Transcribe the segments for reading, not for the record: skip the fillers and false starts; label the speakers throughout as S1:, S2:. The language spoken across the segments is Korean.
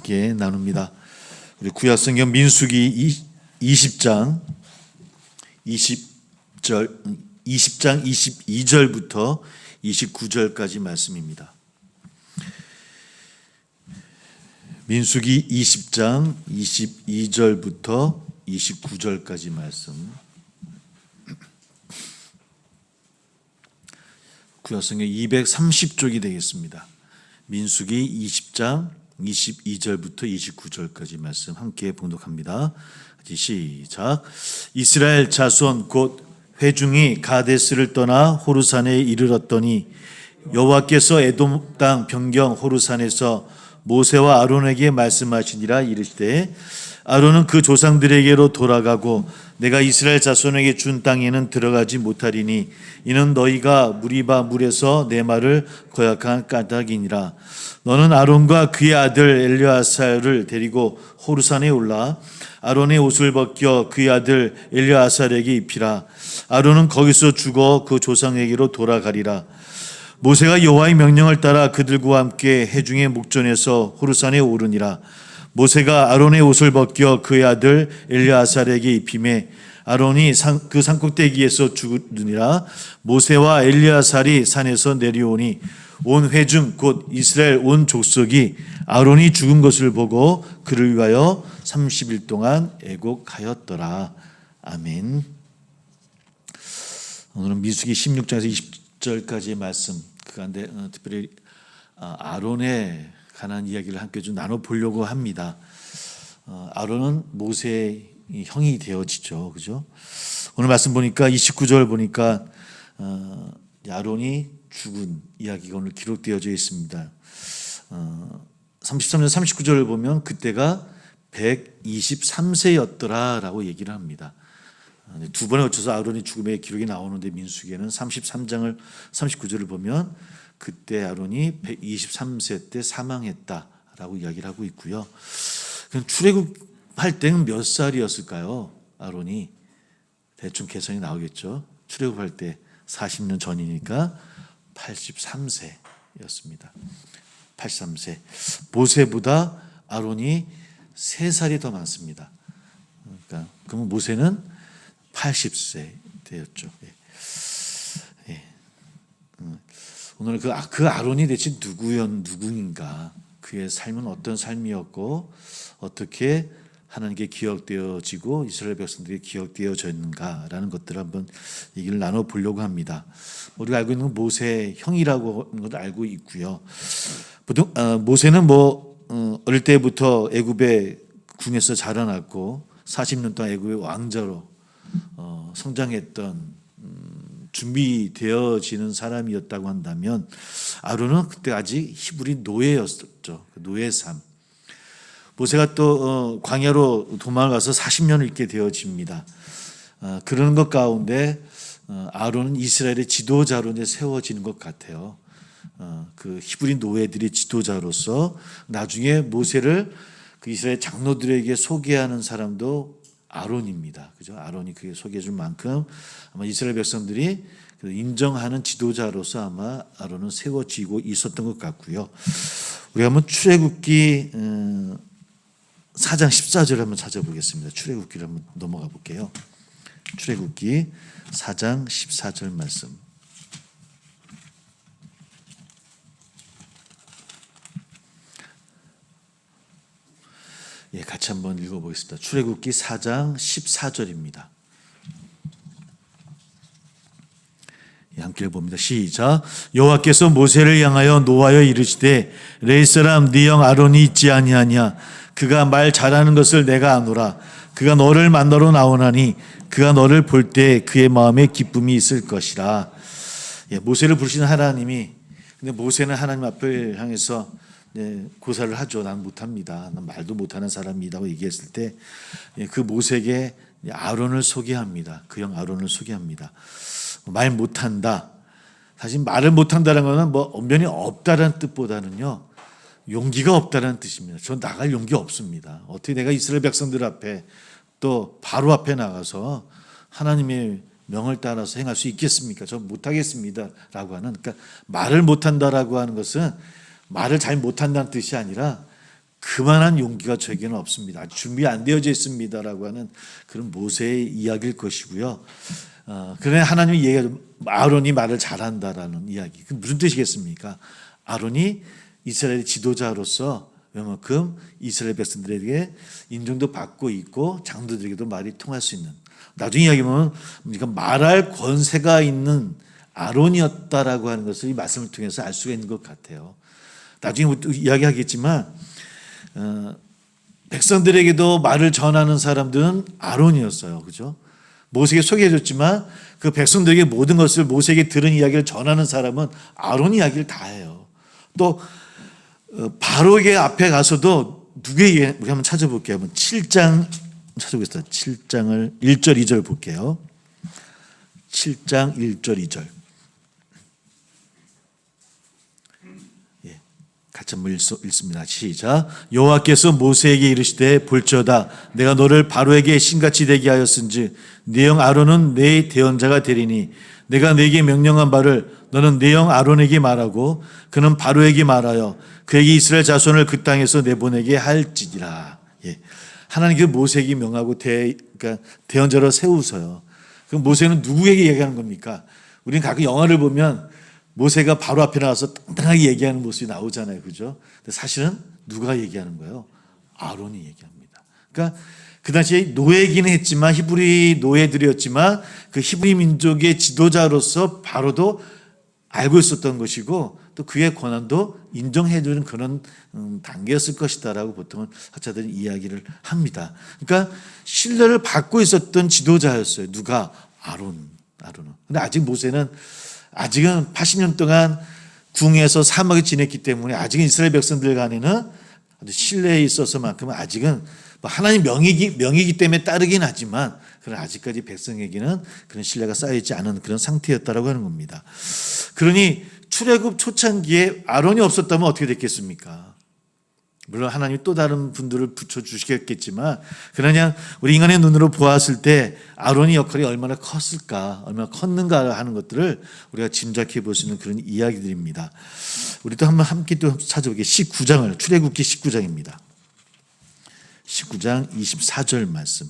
S1: 함께 나눕니다. 우리 구약성경 민수기 20장 22절부터 29절까지 말씀입니다. 민수기 20장 22절부터 29절까지 말씀. 구약성경 230쪽이 되겠습니다. 민수기 20장 22절부터 29절까지 말씀 함께 봉독합니다. 시작. 이스라엘 자손 곧 회중이 가데스를 떠나 호르산에 이르렀더니 여호와께서 에돔 땅 변경 호르산에서 모세와 아론에게 말씀하시니라. 이르시되 아론은 그 조상들에게로 돌아가고 내가 이스라엘 자손에게 준 땅에는 들어가지 못하리니 이는 너희가 무리바 물에서 내 말을 거역한 까닭이니라. 너는 아론과 그의 아들 엘르아살을 데리고 호르산에 올라 아론의 옷을 벗겨 그의 아들 엘르아살에게 입히라. 아론은 거기서 죽어 그 조상에게로 돌아가리라. 모세가 여호와의 명령을 따라 그들과 함께 해중의 목전에서 호르산에 오르니라. 모세가 아론의 옷을 벗겨 그의 아들 엘르아살에게 입히매 아론이 그 산꼭대기에서 죽으니라. 모세와 엘르아살이 산에서 내려오니 온 회중 곧 이스라엘 온 족속이 아론이 죽은 것을 보고 그를 위하여 30일 동안 애곡하였더라. 아멘. 오늘은 민수기 16장에서 20절까지의 말씀 그 가운데 특별히 아론에 관한 이야기를 함께 좀 나눠보려고 합니다. 아론은 모세의 형이 되어지죠. 그죠? 오늘 말씀 보니까 29절 보니까 아론이 죽은 이야기가 오늘 기록되어져 있습니다. 33절 39절을 보면 그때가 123세였더라 라고 얘기를 합니다. 두 번에 걸쳐서 아론의 죽음의 기록이 나오는데 민수기에는 33장을 39절을 보면 그때 아론이 123세 때 사망했다라고 이야기를 하고 있고요. 출애굽할 때는 몇 살이었을까요? 아론이 대충 계산이 나오겠죠. 출애굽할 때 40년 전이니까 83세였습니다. 83세. 모세보다 아론이 3살이 더 많습니다. 그러니까 그러면 모세는 80세 되었죠. 오늘 그 아론이 대체 누구인가? 그의 삶은 어떤 삶이었고 어떻게 하나님께 기억되어지고 이스라엘 백성들에게 기억되어졌는가라는 것들을 한번 얘기를 나눠보려고 합니다. 우리가 알고 있는 모세의 형이라고 하는 걸 알고 있고요. 보통 모세는 어릴 때부터 애굽의 궁에서 자라났고 40년 동안 애굽의 왕자로 성장했던 준비되어지는 사람이었다고 한다면 아론은 그때 아직 히브리 노예였었죠. 노예 삶. 모세가 또 광야로 도망을 가서 40년을 있게 되어집니다. 그러는 것 가운데 아론은 이스라엘의 지도자로 세워지는 것 같아요. 그 히브리 노예들의 지도자로서 나중에 모세를 그 이스라엘 장로들에게 소개하는 사람도 아론입니다. 그죠? 아론이 그게 소개해 줄 만큼 아마 이스라엘 백성들이 인정하는 지도자로서 아마 아론은 세워지고 있었던 것 같고요. 우리가 한번 출애굽기 4장 14절을 한번 찾아보겠습니다. 출애굽기를 한번 넘어가 볼게요. 출애굽기 4장 14절 말씀. 같이 한번 읽어보겠습니다. 출애굽기 4장 14절입니다. 함께 봅니다. 시작. 여호와께서 모세를 향하여 노하여 이르시되 레위 사람 네 형 아론이 있지 아니하냐. 그가 말 잘하는 것을 내가 아노라. 그가 너를 만나러 나오나니 그가 너를 볼 때 그의 마음에 기쁨이 있을 것이라. 모세를 부르시는 하나님이, 근데 모세는 하나님 앞을 향해서 고사를 하죠. 난 못합니다. 난 말도 못하는 사람이라고 얘기했을 때 그 모세에게 아론을 소개합니다. 그 형 아론을 소개합니다. 말 못한다. 사실 말을 못한다는 것은 언변이 없다는 뜻보다는요, 용기가 없다는 뜻입니다. 전 나갈 용기 없습니다. 어떻게 내가 이스라엘 백성들 앞에 또 바로 앞에 나가서 하나님의 명을 따라서 행할 수 있겠습니까? 저 못하겠습니다 라고 하는, 그러니까 말을 못한다라고 하는 것은 말을 잘 못한다는 뜻이 아니라 그만한 용기가 저에게는 없습니다. 아직 준비 안 되어져 있습니다라고 하는 그런 모세의 이야기일 것이고요. 그러나 하나님이 얘기하죠. 아론이 말을 잘한다라는 이야기. 그 무슨 뜻이겠습니까? 아론이 이스라엘의 지도자로서 웬만큼 이스라엘 백성들에게 인정도 받고 있고 장로들에게도 말이 통할 수 있는, 나중에 이야기 보면 우리가 말할 권세가 있는 아론이었다라고 하는 것을 이 말씀을 통해서 알 수가 있는 것 같아요. 나중에 이야기하겠지만 백성들에게도 말을 전하는 사람들은 아론이었어요. 그죠? 모세에게 소개해줬지만 그 백성들에게 모든 것을 모세에게 들은 이야기를 전하는 사람은 아론 이야기를 다 해요. 또 바로에게 앞에 가서도 누구에게, 우리 한번 찾아볼게요. 한번 7장 찾아보겠습니다. 7장을 1절 2절 볼게요. 7장 1절 2절. 같이 한번 읽습니다. 시작. 여호와께서 모세에게 이르시되 볼지어다 내가 너를 바로에게 신같이 되게 하였은즉 네 형 아론은 내 대언자가 되리니 내가 네게 명령한 바를 너는 네 형 아론에게 말하고 그는 바로에게 말하여 그에게 이스라엘 자손을 그 땅에서 내보내게 할지니라. 하나님께서 모세에게 명하고 그러니까 대언자로 세우서요. 그럼 모세는 누구에게 얘기하는 겁니까? 우리는 가끔 영화를 보면 모세가 바로 앞에 나와서 당당하게 얘기하는 모습이 나오잖아요. 그죠? 근데 사실은 누가 얘기하는 거예요? 아론이 얘기합니다. 그러니까 그 당시에 노예이긴 했지만 히브리 노예들이었지만 그 히브리 민족의 지도자로서 바로도 알고 있었던 것이고 또 그의 권한도 인정해주는 그런 단계였을 것이다라고 보통은 학자들은 이야기를 합니다. 그러니까 신뢰를 받고 있었던 지도자였어요. 누가? 아론은. 근데 아직은 80년 동안 궁에서 사막에 지냈기 때문에 아직은 이스라엘 백성들 간에는 아주 신뢰에 있어서만큼은 아직은 하나님 명이기 때문에 따르긴 하지만 그러나 아직까지 백성에게는 그런 신뢰가 쌓여있지 않은 그런 상태였다라고 하는 겁니다. 그러니 출애굽 초창기에 아론이 없었다면 어떻게 됐겠습니까? 물론 하나님이 또 다른 분들을 붙여주시겠지만 그냥 우리 인간의 눈으로 보았을 때 아론의 역할이 얼마나 컸을까, 얼마나 컸는가 하는 것들을 우리가 짐작해 볼 수 있는 그런 이야기들입니다. 우리 또 한번 함께 또 찾아보게 19장을, 출애굽기 19장입니다. 19장 24절 말씀.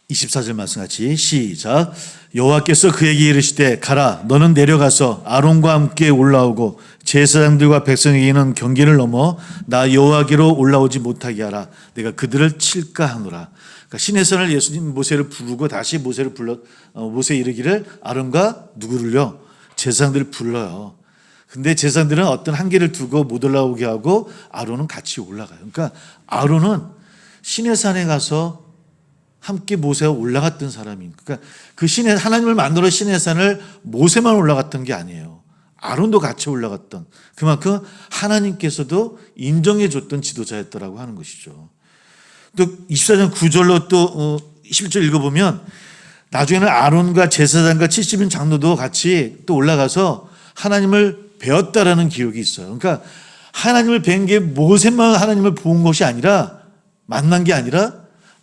S1: 24절 말씀 같이 시작. 여호와께서 그에게 이르시되 가라 너는 내려가서 아론과 함께 올라오고 제사장들과 백성에게는 경계를 넘어 나 여호와께로 올라오지 못하게 하라. 내가 그들을 칠까 하노라. 그러니까 시내산을 예수님 모세를 부르고 다시 모세 이르기를 아론과 누구를요? 제사장들을 불러요. 근데 제사장들은 어떤 한계를 두고 못 올라오게 하고 아론은 같이 올라가요. 그러니까 아론은 시내산에 가서 함께 모세가 올라갔던 사람입니다. 그러니까 그 하나님을 만들어 시내산을 모세만 올라갔던 게 아니에요. 아론도 같이 올라갔던, 그만큼 하나님께서도 인정해 줬던 지도자였더라고 하는 것이죠. 또 24장 9절로 또 11절 읽어보면 나중에는 아론과 제사장과 70인 장로도 같이 또 올라가서 하나님을 배웠다라는 기록이 있어요. 그러니까 하나님을 배운 게 모세만 하나님을 본 것이 아니라, 만난 게 아니라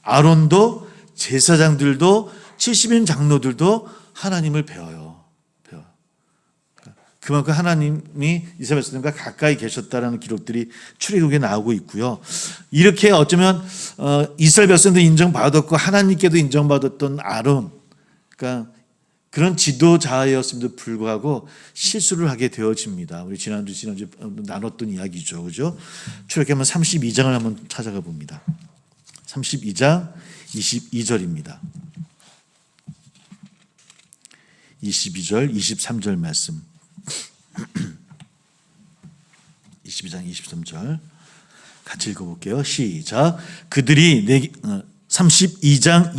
S1: 아론도 제사장들도 70인 장로들도 하나님을 배워요. 그만큼 하나님이 이스라엘 백성들과 가까이 계셨다라는 기록들이 출애굽에 나오고 있고요. 이렇게 어쩌면 이스라엘 백성도 인정받았고 하나님께도 인정받았던 아론, 그러니까 그런 지도자였음에도 불구하고 실수를 하게 되어집니다. 우리 지난주 나눴던 이야기죠, 그죠? 출애굽기 한번 32장을 한번 찾아가 봅니다. 32장 22절입니다. 22절, 23절 말씀. 22장 23절 같이 읽어볼게요. 시작. 그들이 32장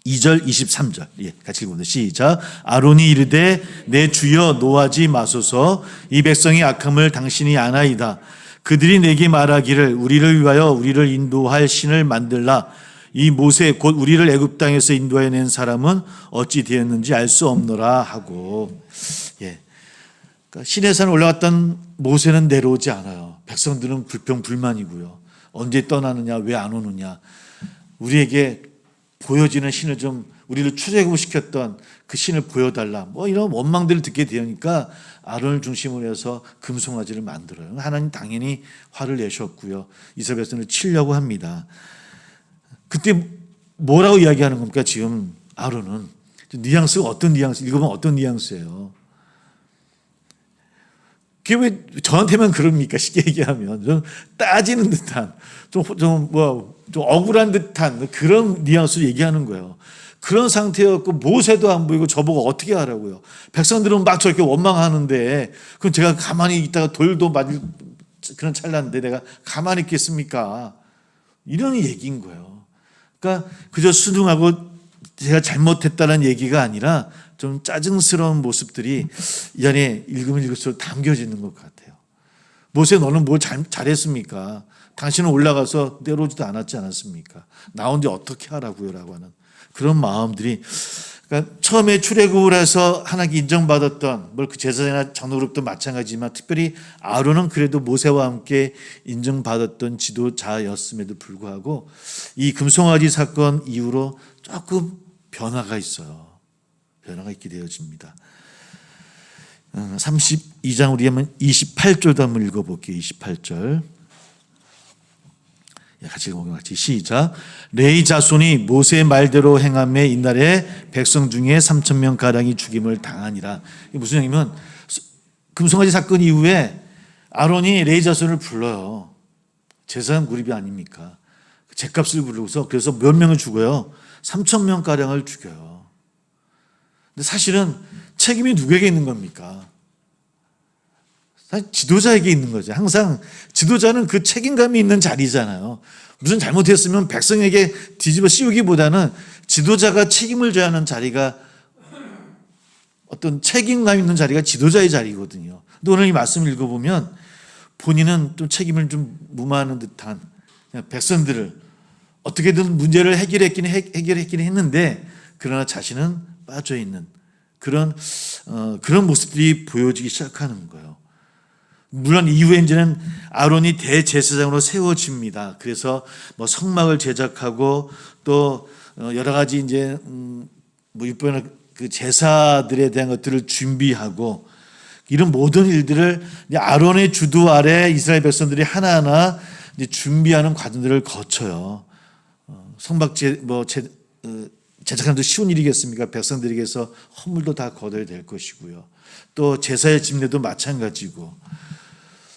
S1: 22절 23절 같이 읽어보세요. 시작. 아론이 이르되 내 주여 노하지 마소서 이 백성의 악함을 당신이 아나이다. 그들이 내게 말하기를 우리를 위하여 우리를 인도할 신을 만들라. 이 모세 곧 우리를 애굽 땅에서 인도해 낸 사람은 어찌 되었는지 알 수 없노라 하고. 그러니까 시내산에 올라갔던 모세는 내려오지 않아요. 백성들은 불평불만이고요. 언제 떠나느냐, 왜 안 오느냐, 우리에게 보여지는 신을 좀 우리를 출애굽시켰던 그 신을 보여달라. 뭐 이런 원망들을 듣게 되니까 아론을 중심으로 해서 금송아지를 만들어요. 하나님 당연히 화를 내셨고요. 이스라엘 백성을 치려고 합니다. 그때 뭐라고 이야기하는 겁니까? 지금 아론은 뉘앙스가 어떤 뉘앙스? 읽어보면 어떤 뉘앙스예요? 그게 왜 저한테만 그럽니까? 쉽게 얘기하면 좀 따지는 듯한 좀 억울한 듯한 그런 뉘앙스로 얘기하는 거예요. 그런 상태였고 모세도 안 보이고 저보고 어떻게 하라고요? 백성들은 막 저렇게 원망하는데 그럼 제가 가만히 있다가 돌도 맞을 그런 찰나인데 내가 가만히 있겠습니까? 이런 얘기인 거예요. 그러니까 그저 순응하고 제가 잘못했다는 얘기가 아니라 좀 짜증스러운 모습들이 이 안에 읽으면 읽을수록 담겨지는 것 같아요. 모세 너는 뭘 잘했습니까? 당신은 올라가서 내려오지도 않았지 않았습니까? 나 혼자 어떻게 하라고요? 라고 하는 그런 마음들이 그러니까 처음에 출애굽을 해서 하나님께 인정받았던 그 제사장이나 장로그룹도 마찬가지지만 특별히 아론은 그래도 모세와 함께 인정받았던 지도자였음에도 불구하고 이 금송아지 사건 이후로 조금 변화가 있어요. 변화가 있게 되어집니다. 32장 우리 한번 28절도 한번 읽어볼게요. 28절 같이 읽어보면 같이 시작. 레위 자손이 모세의 말대로 행함에 이날에 백성 중에 3,000명 가량이 죽임을 당하니라. 이게 무슨 얘기냐면 금송아지 사건 이후에 아론이 레위 자손을 불러요. 제사장 그룹이 아닙니까? 죗값을 부르고서 그래서 몇 명을 죽어요? 3,000명 가량을 죽여요. 근데 사실은 책임이 누구에게 있는 겁니까? 사실 지도자에게 있는 거죠. 항상 지도자는 그 책임감이 있는 자리잖아요. 무슨 잘못했으면 백성에게 뒤집어 씌우기보다는 지도자가 책임을 져야 하는 자리가 어떤 책임감 있는 자리가 지도자의 자리거든요. 근데 오늘 이 말씀을 읽어보면 본인은 좀 책임을 좀 무마하는 듯한 백성들을 어떻게든 문제를 해결했긴 했는데 그러나 자신은 빠져있는 그런 모습들이 보여지기 시작하는 거예요. 물론 이후에 이제는 아론이 대제사장으로 세워집니다. 그래서 성막을 제작하고 또 여러 가지 이제 일본의 그 제사들에 대한 것들을 준비하고 이런 모든 일들을 아론의 주도 아래 이스라엘 백성들이 하나하나 이제 준비하는 과정들을 거쳐요. 성막 제작하는 도 쉬운 일이겠습니까? 백성들에게서 헌물도 다 거둬야 될 것이고요. 또 제사의 집례도 마찬가지고.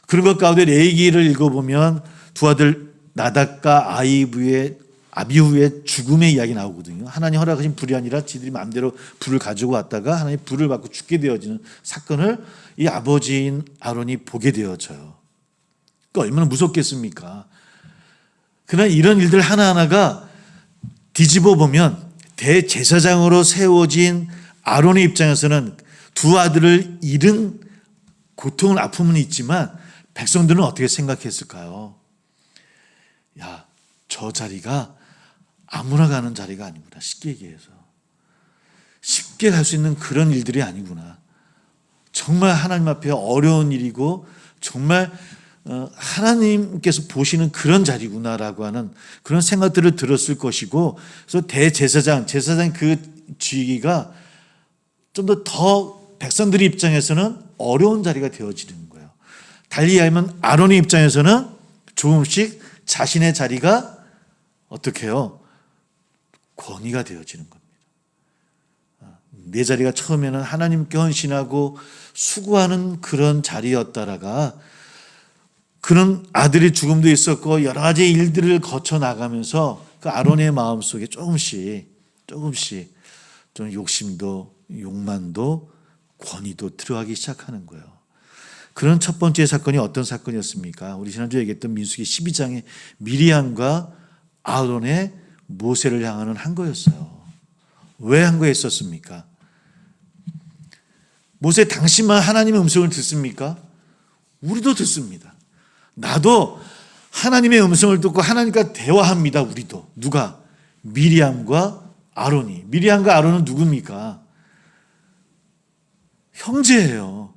S1: 그런 것 가운데 레위기를 읽어보면 두 아들 나답과 아비후의 죽음의 이야기 나오거든요. 하나님 허락하신 불이 아니라 지들이 마음대로 불을 가지고 왔다가 하나님 불을 받고 죽게 되어지는 사건을 이 아버지인 아론이 보게 되어져요. 그러니까 얼마나 무섭겠습니까? 그러나 이런 일들 하나하나가 뒤집어 보면 대제사장으로 세워진 아론의 입장에서는 두 아들을 잃은 고통은 아픔은 있지만 백성들은 어떻게 생각했을까요? 야, 저 자리가 아무나 가는 자리가 아니구나. 쉽게 얘기해서. 쉽게 갈 수 있는 그런 일들이 아니구나. 정말 하나님 앞에 어려운 일이고 정말 하나님께서 보시는 그런 자리구나라고 하는 그런 생각들을 들었을 것이고 그래서 제사장 그 지위가 좀 더 백성들의 입장에서는 어려운 자리가 되어지는 거예요. 달리 하면 아론의 입장에서는 조금씩 자신의 자리가 어떻게 해요? 권위가 되어지는 겁니다. 내 자리가 처음에는 하나님께 헌신하고 수고하는 그런 자리였다라가 그런 아들의 죽음도 있었고 여러 가지 일들을 거쳐 나가면서 그 아론의 마음속에 조금씩 좀 욕심도 욕만도 권위도 들어가기 시작하는 거예요. 그런 첫 번째 사건이 어떤 사건이었습니까? 우리 지난주에 얘기했던 민수기 12장의 미리암과 아론의 모세를 향하는 한 거였어요. 왜 한 거였었습니까? 모세 당신만 하나님의 음성을 듣습니까? 우리도 듣습니다. 나도 하나님의 음성을 듣고 하나님과 대화합니다. 우리도. 누가? 미리암과 아론이. 미리암과 아론은 누굽니까? 형제예요.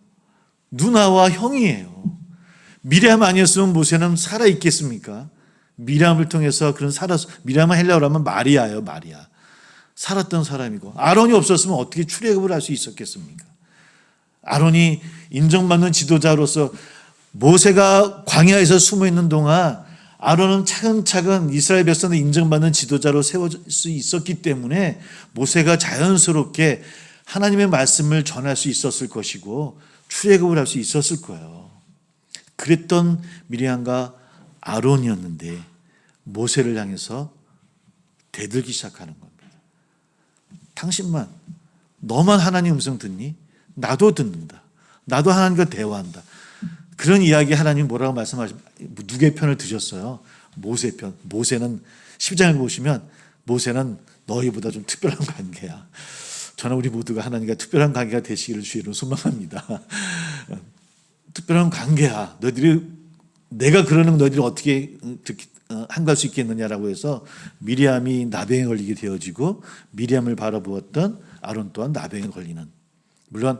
S1: 누나와 형이에요. 미리암 아니었으면 모세는 살아 있겠습니까? 미리암을 통해서 미리암은 헬라어로 하면 마리아예요. 마리아. 살았던 사람이고 아론이 없었으면 어떻게 출애굽을 할 수 있었겠습니까? 아론이 인정받는 지도자로서 모세가 광야에서 숨어 있는 동안 아론은 차근차근 이스라엘 백성을 인정받는 지도자로 세워질 수 있었기 때문에 모세가 자연스럽게 하나님의 말씀을 전할 수 있었을 것이고 출애굽을 할 수 있었을 거예요. 그랬던 미리암과 아론이었는데 모세를 향해서 대들기 시작하는 겁니다. 당신만, 너만 하나님 음성 듣니? 나도 듣는다. 나도 하나님과 대화한다. 그런 이야기 하나님 뭐라고 말씀하시면 누구의 편을 드셨어요? 모세 편. 모세는 10장을 보시면 모세는 너희보다 좀 특별한 관계야. 저는 우리 모두가 하나님과 특별한 관계가 되시기를 주의로 소망합니다. 특별한 관계야. 너희들이 내가 그러는 너희들이 어떻게 한가할 수 있겠느냐라고 해서 미리암이 나병에 걸리게 되어지고 미리암을 바라보았던 아론 또한 나병에 걸리는. 물론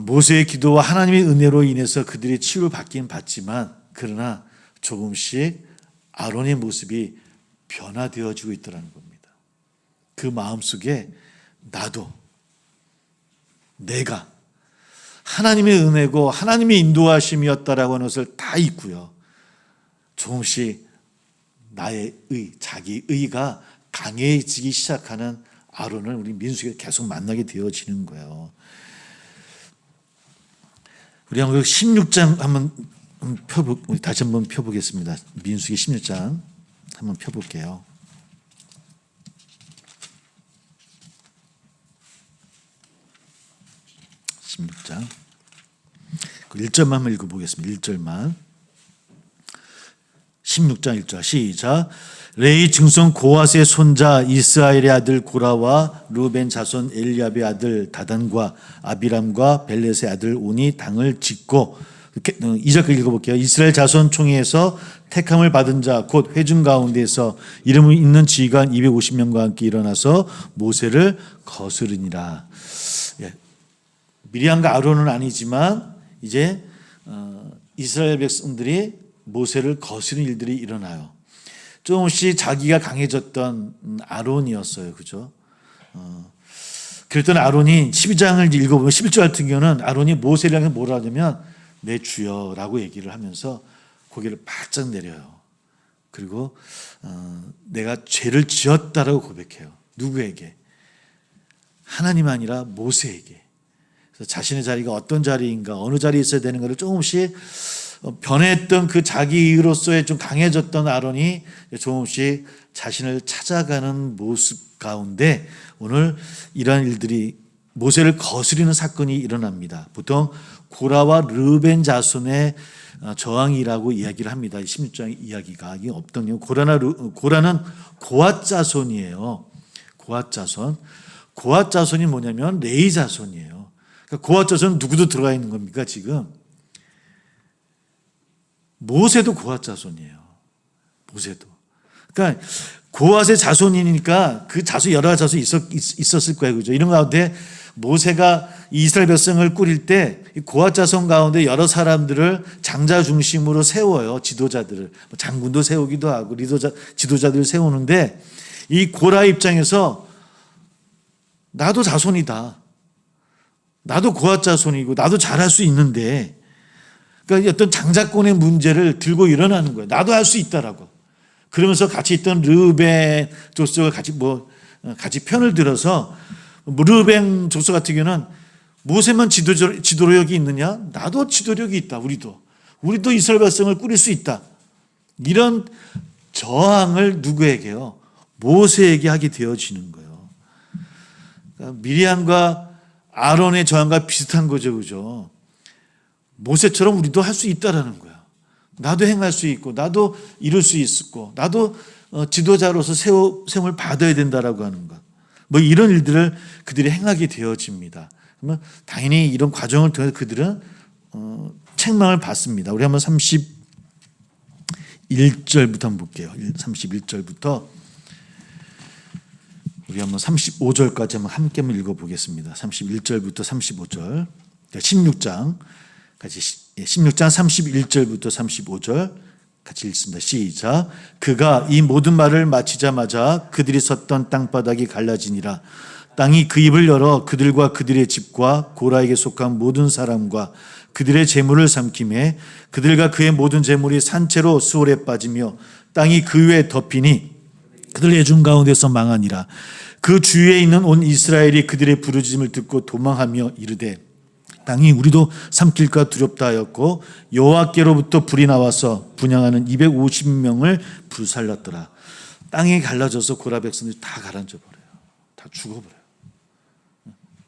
S1: 모세의 기도와 하나님의 은혜로 인해서 그들이 치유를 받긴 받지만 그러나 조금씩 아론의 모습이 변화되어지고 있더라는 겁니다. 그 마음속에 나도 내가 하나님의 은혜고 하나님의 인도하심이었다라고 하는 것을 다 잊고요. 조금씩 나의 자기 의가 강해지기 시작하는 아론을 우리 민수기가 계속 만나게 되어지는 거예요. 우리 한번 16장 한번 다시 한번 펴보겠습니다. 민수기 16장 한번 펴볼게요. 16장 1절만 한번 읽어보겠습니다. 1절만 16장 1절 시작. 레위 증손 고핫의 손자 이스라엘의 아들 고라와 르벤 자손 엘리압의 아들 다단과 아비람과 벨렛의 아들 온이 당을 짓고 2절 읽어볼게요. 이스라엘 자손 총회에서 택함을 받은 자 곧 회중 가운데에서 이름이 있는 지휘관 250명과 함께 일어나서 모세를 거스르니라. 미리암과 아론은 아니지만 이제 이스라엘 백성들이 모세를 거스르는 일들이 일어나요. 조금씩 자기가 강해졌던 아론이었어요. 그죠? 그랬던 아론이 12장을 읽어보면 11절 같은 경우는 아론이 모세를 향해 뭐라 하냐면 내 주여라고 얘기를 하면서 고개를 바짝 내려요. 그리고 내가 죄를 지었다라고 고백해요. 누구에게? 하나님 아니라 모세에게. 그래서 자신의 자리가 어떤 자리인가 어느 자리에 있어야 되는 것을 조금씩 변했던 그 자기로서의 좀 강해졌던 아론이 조금씩 자신을 찾아가는 모습 가운데 오늘 이러한 일들이 모세를 거스리는 사건이 일어납니다. 보통 고라와 르벤 자손의 저항이라고 이야기를 합니다. 16장 이야기가 이게 없던 경우 고라는 고핫 자손이에요. 고핫 자손. 고핫 자손이 뭐냐면 레위 자손이에요. 그러니까 고핫 자손은 누구도 들어가 있는 겁니까 지금? 모세도 고핫 자손이에요. 모세도. 그러니까 고핫의 자손이니까 그 자손 여러 자손이 있었을 거예요. 그죠? 이런 가운데 모세가 이스라엘 백성을 꾸릴 때 고핫 자손 가운데 여러 사람들을 장자 중심으로 세워요. 지도자들을. 장군도 세우기도 하고 지도자들을 세우는데 이 고라 입장에서 나도 자손이다. 나도 고핫 자손이고 나도 잘할 수 있는데 그러니까 어떤 장자권의 문제를 들고 일어나는 거예요. 나도 할 수 있다라고. 그러면서 같이 있던 르벤 족속을 같이 편을 들어서 르벤 족속 같은 경우는 모세만 지도력이 있느냐? 나도 지도력이 있다. 우리도 이스라엘 백성을 꾸릴 수 있다. 이런 저항을 누구에게요? 모세에게 하게 되어지는 거예요. 그러니까 미리암과 아론의 저항과 비슷한 거죠, 그죠? 모세처럼 우리도 할 수 있다라는 거야. 나도 행할 수 있고, 나도 이룰 수 있고, 나도 지도자로서 세움을 받아야 된다라고 하는 것. 뭐 이런 일들을 그들이 행하게 되어집니다. 그러면 당연히 이런 과정을 통해서 그들은 책망을 받습니다. 우리 한번 31절부터 한번 볼게요. 31절부터 우리 한번 35절까지 한번 함께 읽어보겠습니다. 31절부터 35절. 16장 같이 16장 31절부터 35절 같이 읽습니다. 시작. 그가 이 모든 말을 마치자마자 그들이 섰던 땅바닥이 갈라지니라. 땅이 그 입을 열어 그들과 그들의 집과 고라에게 속한 모든 사람과 그들의 재물을 삼키매 그들과 그의 모든 재물이 산채로 수월에 빠지며 땅이 그 위에 덮이니 그들 애중 가운데서 망하니라. 그 주위에 있는 온 이스라엘이 그들의 부르짖음을 듣고 도망하며 이르되 땅이 우리도 삼킬까 두렵다 하였고 여호와께로부터 불이 나와서 분향하는 250명을 불살랐더라. 땅이 갈라져서 고라 백성들이 다 가라앉아 버려요. 다 죽어버려요.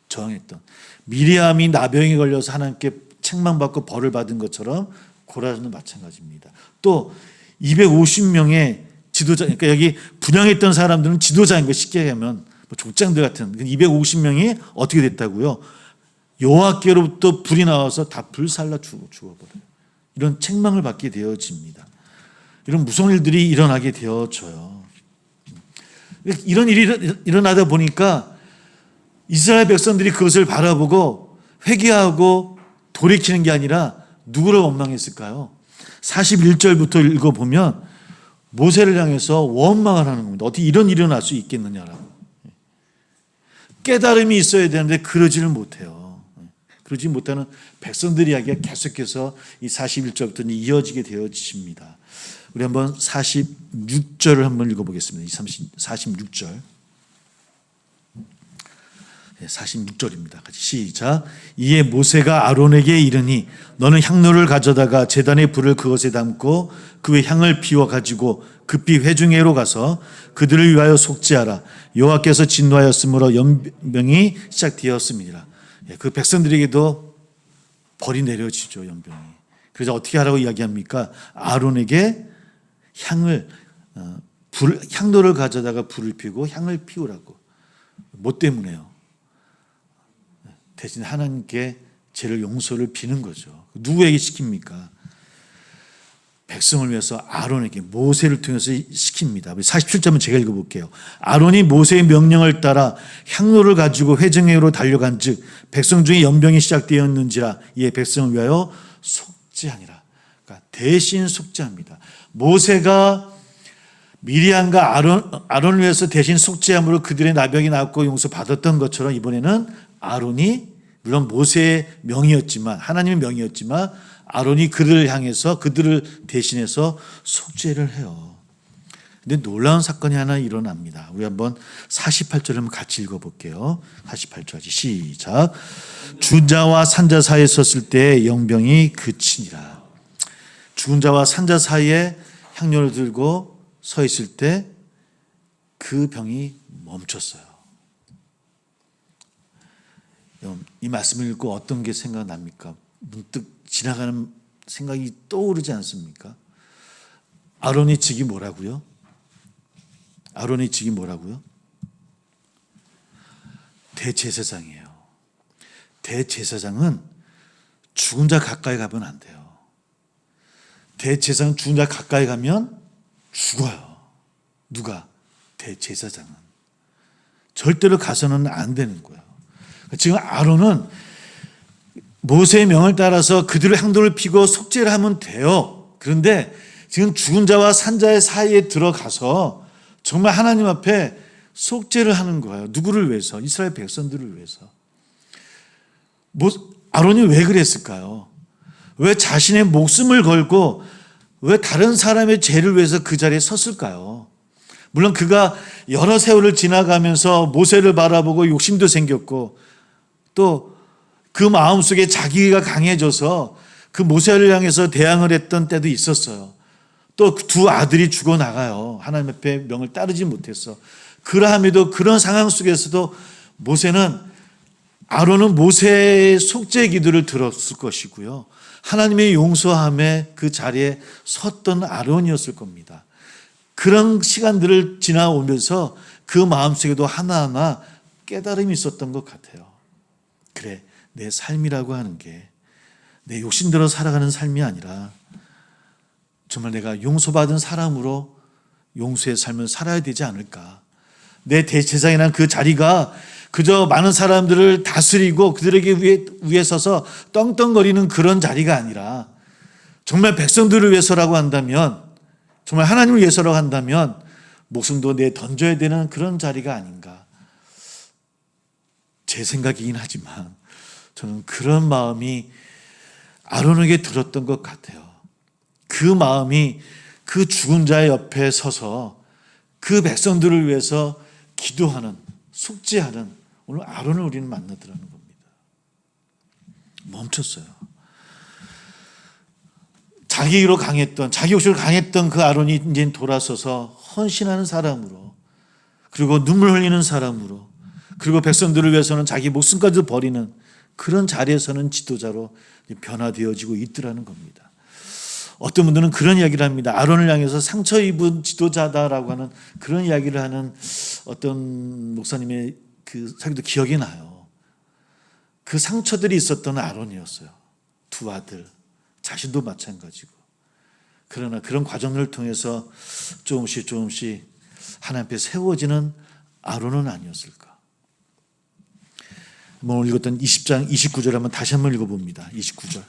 S1: 저항했던 미리암이 나병에 걸려서 하나님께 책망받고 벌을 받은 것처럼 고라는 마찬가지입니다. 또 250명의 지도자, 그러니까 여기 분향했던 사람들은 지도자인 거 쉽게 하면 족장들 같은 250명이 어떻게 됐다고요? 여호와께로부터 불이 나와서 다 불살라 죽어버려요. 이런 책망을 받게 되어집니다. 이런 무서운 일들이 일어나게 되어져요. 이런 일이 일어나다 보니까 이스라엘 백성들이 그것을 바라보고 회개하고 돌이키는 게 아니라 누구를 원망했을까요? 41절부터 읽어보면 모세를 향해서 원망을 하는 겁니다. 어떻게 이런 일이 일어날 수 있겠느냐라고. 깨달음이 있어야 되는데 그러지를 못해요. 그러지 못하는 백성들 이야기가 계속해서 이 41절부터 이어지게 되어집니다. 우리 한번 46절을 한번 읽어보겠습니다. 46절. 46절입니다. 같이 시작. 이에 모세가 아론에게 이르니 너는 향로를 가져다가 제단의 불을 그것에 담고 그 위에 향을 피워 가지고 급히 회중회로 가서 그들을 위하여 속죄하라. 여호와께서 진노하였으므로 연병이 시작되었습니다. 그 백성들에게도 벌이 내려지죠. 연병이. 그래서 어떻게 하라고 이야기합니까? 아론에게 향로를 가져다가 불을 피우고 향을 피우라고. 뭐 때문에요? 대신 하나님께 죄를 용서를 비는 거죠. 누구에게 시킵니까? 백성을 위해서 아론에게 모세를 통해서 시킵니다. 47절은 제가 읽어볼게요. 아론이 모세의 명령을 따라 향로를 가지고 회중회로 달려간 즉 백성 중에 연병이 시작되었는지라 이에 백성을 위하여 속죄하니라. 그러니까 대신 속죄합니다. 모세가 미리암과 아론을 위해서 대신 속죄함으로 그들의 나병이 낫고 용서받았던 것처럼 이번에는 아론이 물론 모세의 명이었지만 하나님의 명이었지만 아론이 그들을 향해서 그들을 대신해서 속죄를 해요. 근데 놀라운 사건이 하나 일어납니다. 우리 한번 48절 한번 같이 읽어볼게요. 48절 시작. 죽은 자와 산자 사이에 섰을 때 영병이 그치니라. 죽은 자와 산자 사이에 향료를 들고 서 있을 때 그 병이 멈췄어요. 이 말씀을 읽고 어떤 게 생각납니까? 문득 지나가는 생각이 떠오르지 않습니까? 아론의 직이 뭐라고요? 아론의 직이 뭐라고요? 대제사장이에요. 대제사장은 죽은 자 가까이 가면 안 돼요. 대제사장은 죽은 자 가까이 가면 죽어요. 누가? 대제사장은. 절대로 가서는 안 되는 거예요. 지금 아론은 모세의 명을 따라서 그들의 향도를 피고 속죄를 하면 돼요. 그런데 지금 죽은 자와 산 자의 사이에 들어가서 정말 하나님 앞에 속죄를 하는 거예요. 누구를 위해서? 이스라엘 백성들을 위해서. 아론이 왜 그랬을까요? 왜 자신의 목숨을 걸고 왜 다른 사람의 죄를 위해서 그 자리에 섰을까요? 물론 그가 여러 세월을 지나가면서 모세를 바라보고 욕심도 생겼고 또 그 마음속에 자기가 강해져서 그 모세를 향해서 대항을 했던 때도 있었어요. 또 두 아들이 죽어나가요. 하나님 앞에 명을 따르지 못해서. 그러함에도 그런 상황 속에서도 아론은 모세의 속죄 기도를 들었을 것이고요. 하나님의 용서함에 그 자리에 섰던 아론이었을 겁니다. 그런 시간들을 지나오면서 그 마음속에도 하나하나 깨달음이 있었던 것 같아요. 그래, 내 삶이라고 하는 게 내 욕심대로 살아가는 삶이 아니라 정말 내가 용서받은 사람으로 용서의 삶을 살아야 되지 않을까. 내 대제사장이라는 그 자리가 그저 많은 사람들을 다스리고 그들에게 위에 서서 떵떵거리는 그런 자리가 아니라 정말 백성들을 위해서라고 한다면, 정말 하나님을 위해서라고 한다면 목숨도 내 던져야 되는 그런 자리가 아닌가. 제 생각이긴 하지만 저는 그런 마음이 아론에게 들었던 것 같아요. 그 마음이 그 죽은 자의 옆에 서서 그 백성들을 위해서 기도하는, 속죄하는 오늘 아론을 우리는 만나더라는 겁니다. 멈췄어요. 자기로 강했던, 자기 욕심으로 강했던 그 아론이 이제 돌아서서 헌신하는 사람으로, 그리고 눈물 흘리는 사람으로, 그리고 백성들을 위해서는 자기 목숨까지도 버리는 그런 자리에서는 지도자로 변화되어지고 있더라는 겁니다. 어떤 분들은 그런 이야기를 합니다. 아론을 향해서 상처 입은 지도자다라고 하는 그런 이야기를 하는 어떤 목사님의 그 사기도 기억이 나요. 그 상처들이 있었던 아론이었어요. 두 아들, 자신도 마찬가지고. 그러나 그런 과정을 통해서 조금씩 하나님 앞에 세워지는 아론은 아니었을까. 오늘 읽었던 20장 29절 한번 다시 한번 읽어봅니다. 20장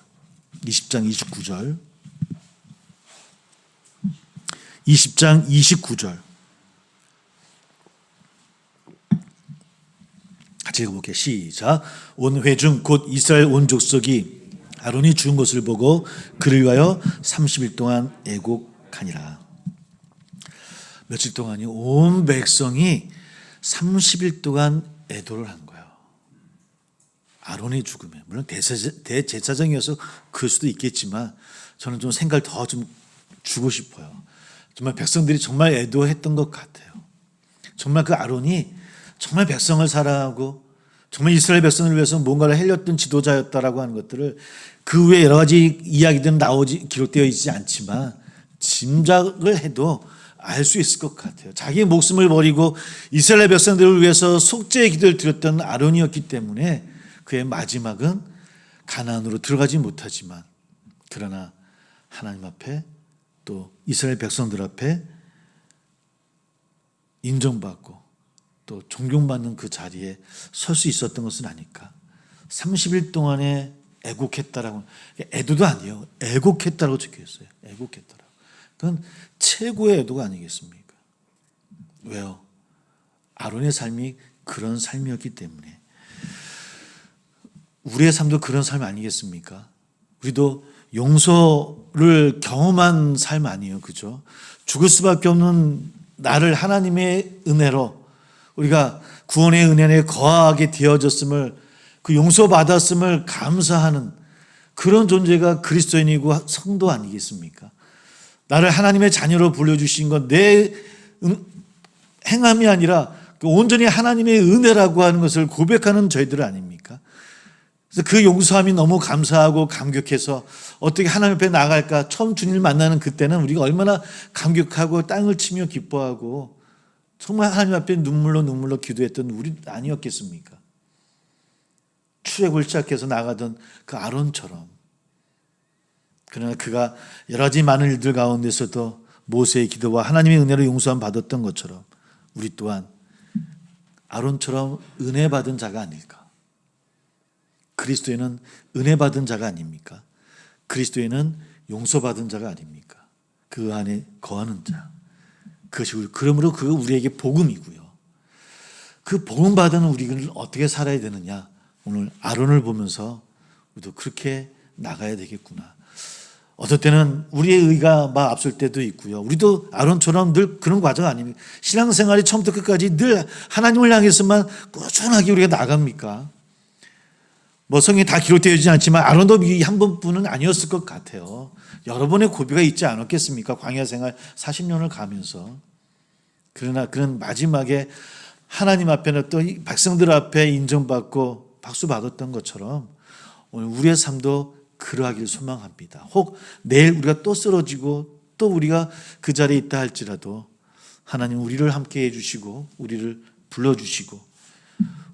S1: 29절. 20장 29절. 같이 읽어볼게요. 시작. 온 회중 곧 이스라엘 온 족속이 아론이 죽은 것을 보고 그를 위하여 30일 동안 애곡하니라. 며칠 동안이 온 백성이 30일 동안 애도를 한 거예요. 아론의 죽음에. 물론 대제사장이어서 그럴 수도 있겠지만 저는 좀 생각을 더 좀 주고 싶어요. 정말 백성들이 정말 애도했던 것 같아요. 정말 그 아론이 정말 백성을 사랑하고 정말 이스라엘 백성을 위해서 뭔가를 해렸던 지도자였다라고 하는 것들을 그 외에 여러 가지 이야기들은 기록되어 있지 않지만 짐작을 해도 알 수 있을 것 같아요. 자기의 목숨을 버리고 이스라엘 백성들을 위해서 속죄의 기도를 드렸던 아론이었기 때문에 그의 마지막은 가나안으로 들어가지 못하지만 그러나 하나님 앞에 또 이스라엘 백성들 앞에 인정받고 또 존경받는 그 자리에 설 수 있었던 것은 아닐까. 30일 동안에 애곡했다라고, 애도도 아니에요. 애곡했다라고 적혀 있어요. 애곡했다라고. 그건 최고의 애도가 아니겠습니까? 왜요? 아론의 삶이 그런 삶이었기 때문에. 우리의 삶도 그런 삶 아니겠습니까? 우리도 용서를 경험한 삶 아니에요. 그죠? 죽을 수밖에 없는 나를 하나님의 은혜로 우리가 구원의 은혜에 거하게 되어졌음을, 그 용서받았음을 감사하는 그런 존재가 그리스도인이고 성도 아니겠습니까? 나를 하나님의 자녀로 불러주신 건 내 행함이 아니라 온전히 하나님의 은혜라고 하는 것을 고백하는 저희들 아닙니까? 그래서 그 용서함이 너무 감사하고 감격해서 어떻게 하나님 앞에 나갈까. 처음 주님을 만나는 그때는 우리가 얼마나 감격하고 땅을 치며 기뻐하고 정말 하나님 앞에 눈물로 기도했던 우리 아니었겠습니까? 출애굽을 시작해서 나가던 그 아론처럼. 그러나 그가 여러 가지 많은 일들 가운데서도 모세의 기도와 하나님의 은혜로 용서함 받았던 것처럼 우리 또한 아론처럼 은혜 받은 자가 아닐까. 그리스도에는 은혜 받은 자가 아닙니까? 그리스도에는 용서받은 자가 아닙니까? 그 안에 거하는 자. 그것이 그러므로 그거 우리에게 복음이고요. 그 복음 받은 우리는 어떻게 살아야 되느냐? 오늘 아론을 보면서 우리도 그렇게 나가야 되겠구나. 어떨 때는 우리의 의가 막 앞설 때도 있고요. 우리도 아론처럼 늘 그런 과정 아닙니까? 신앙생활이 처음부터 끝까지 늘 하나님을 향해서만 꾸준하게 우리가 나갑니까? 뭐 성경에 다 기록되어 있지 않지만 아론도 이 한 번뿐은 아니었을 것 같아요. 여러 번의 고비가 있지 않았겠습니까? 광야 생활 40년을 가면서. 그러나 그런 마지막에 하나님 앞에는 또 백성들 앞에 인정받고 박수 받았던 것처럼 오늘 우리의 삶도 그러하길 소망합니다. 혹 내일 우리가 또 쓰러지고 또 우리가 그 자리에 있다 할지라도 하나님 우리를 함께 해주시고 우리를 불러주시고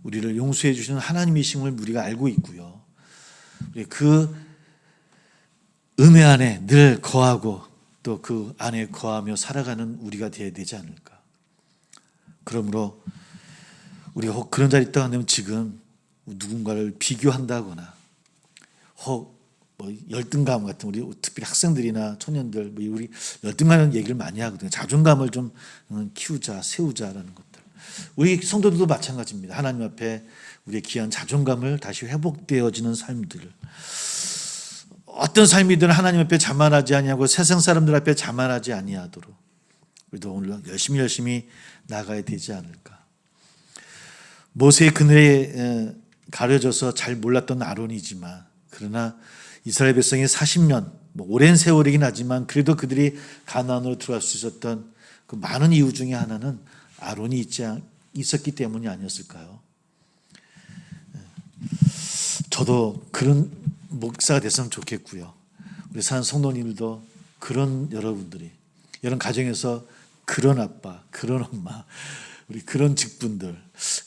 S1: 우리를 용서해 주시는 하나님이심을 우리가 알고 있고요. 그 은혜 안에 늘 거하고 또 그 안에 거하며 살아가는 우리가 되어야 되지 않을까. 그러므로 우리가 혹 그런 자리에 있다 한다면 지금 누군가를 비교한다거나 혹 뭐 열등감 같은 우리 특별히 학생들이나 청년들 뭐 우리 열등감 얘기를 많이 하거든요. 자존감을 좀 키우자, 세우자라는 것들. 우리 성도들도 마찬가지입니다. 하나님 앞에 우리의 귀한 자존감을 다시 회복되어지는 삶들. 어떤 삶이든 하나님 앞에 자만하지 아니하고 세상 사람들 앞에 자만하지 아니하도록 우리도 오늘 열심히 나가야 되지 않을까. 모세의 그늘에 가려져서 잘 몰랐던 아론이지만 그러나 이스라엘 백성이 40년 오랜 세월이긴 하지만 그래도 그들이 가나안으로 들어갈 수 있었던 그 많은 이유 중에 하나는 아론이 있었기 때문이 아니었을까요? 저도 그런 목사가 됐으면 좋겠고요. 우리 사는 성도님들도 그런 여러분들이 이런 가정에서 그런 아빠, 그런 엄마, 우리 그런 직분들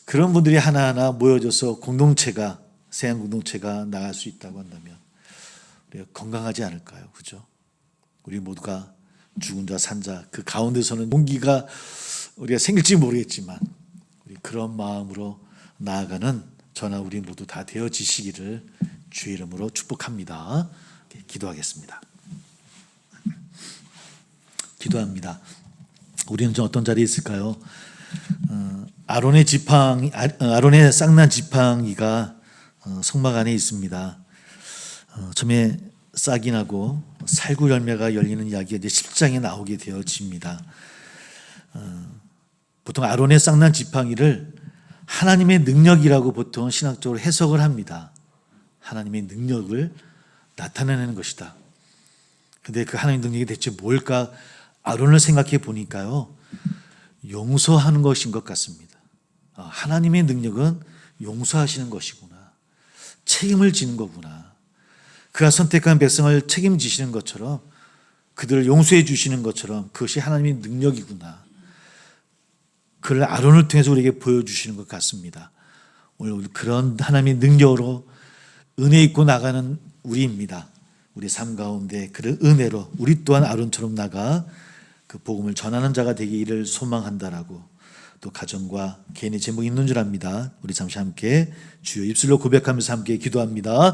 S1: 그런 분들이 하나하나 모여져서 공동체가 세안 공동체가 나갈 수 있다고 한다면 우리가 건강하지 않을까요? 그죠? 우리 모두가 죽은 자, 산 자 그 가운데서는 용기가 우리가 생길지 모르겠지만 우리 그런 마음으로 나아가는 저나 우리 모두 다 되어지시기를 주의 이름으로 축복합니다. 기도하겠습니다. 기도합니다. 우리는 좀 어떤 자리에 있을까요? 아론의 쌍난 지팡이가 성막 안에 있습니다. 처음에 싹이 나고 살구 열매가 열리는 이야기가 이제 10장에 나오게 되어집니다. 보통 아론의 쌍난 지팡이를 하나님의 능력이라고 보통 신학적으로 해석을 합니다. 하나님의 능력을 나타내는 것이다. 근데 그 하나님의 능력이 대체 뭘까? 아론을 생각해 보니까요. 용서하는 것인 것 같습니다. 하나님의 능력은 용서하시는 것이구나. 책임을 지는 거구나. 그가 선택한 백성을 책임지시는 것처럼 그들을 용서해 주시는 것처럼 그것이 하나님의 능력이구나. 그를 아론을 통해서 우리에게 보여주시는 것 같습니다. 오늘 그런 하나님의 능력으로 은혜 있고 나가는 우리입니다. 우리 삶 가운데 그런 은혜로 우리 또한 아론처럼 나가 그 복음을 전하는 자가 되기를 소망한다라고 또 가정과 개인의 제목이 있는 줄 압니다. 우리 잠시 함께 주여 입술로 고백하면서 함께 기도합니다.